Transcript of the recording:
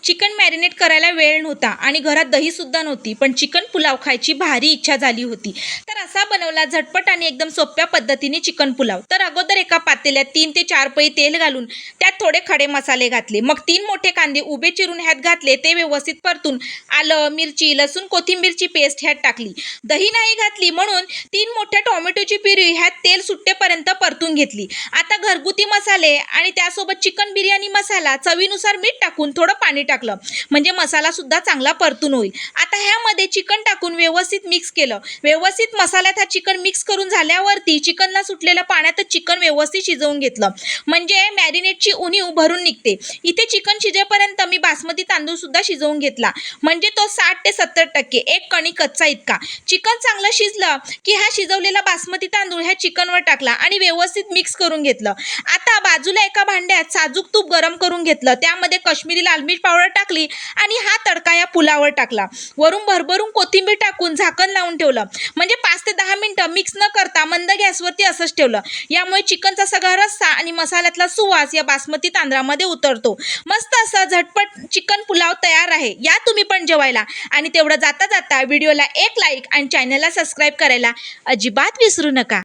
Chicken marinate करायला वेळ नव्हता आणि घरात दहीसुद्धा नव्हती, पण चिकन पुलाव खायची भारी इच्छा झाली होती. तर असा बनवला झटपट आणि एकदम सोप्या पद्धतीने चिकन पुलाव. तर अगोदर एका पातेल्यात 3 ते 4 पळी तेल घालून त्यात थोडे खडे मसाले घातले. मग 3 मोठे कांदे उभे चिरून ह्यात घातले. ते व्यवस्थित परतून आलं, मिरची, लसूण, कोथिंबीरची पेस्ट ह्यात टाकली. दही नाही घातली म्हणून 3 मोठ्या टोमॅटोची प्युरी ह्यात तेल सुट्टेपर्यंत परतून घेतली. आता घरगुती मसाले आणि त्यासोबत चिकन बिर्याणी मसाला, चवीनुसार मीठ टाकून थोडं पाणी टाकलं म्हणजे मसाला सुद्धा चांगला परतून होईल. आता ह्यामध्ये चिकन टाकून व्यवस्थित मिक्स केलं. व्यवस्थित मसाल्यात हा चिकन मिक्स करून झाल्यावरती चिकनला सुटलेल्या पाण्यातच चिकन व्यवस्थित शिजवून घेतलं म्हणजे मॅरिनेटची उणीव भरून निघते. इथे चिकन शिजेपर्यंत मी बासमती तांदूळ सुद्धा शिजवून घेतला म्हणजे तो 60 ते 70% एक कणी कच्चा इतका. चिकन चांगलं शिजलं की हा शिजवलेला बासमती तांदूळ ह्या चिकनवर टाकला आणि व्यवस्थित मिक्स करून घेतलं. आता बाजूला एका भांड्यात साजूक तूप गरम करून घेतलं. त्यामध्ये काश्मीरी लाल मिर्च पावडर टाकली आणि हा तडका या पुलावर टाकला. वरून भरभरून कोथिंबीर टाकून झाकण लावून ठेवलं म्हणजे 5 ते 10 मिनिटं मिक्स न करता मंद गॅसवरती असंच ठेवलं. यामुळे चिकनचा सगळा रस्सा आणि मसाल्यातला सुवास या बासमती तांदळामध्ये उतरतो. मस्त असा झटपट चिकन पुलाव तयार आहे. या तुम्ही पण जेवायला. आणि तेवढं जाता जाता व्हिडिओला एक लाईक आणि चॅनलला सबस्क्राईब करायला अजिबात विसरू नका.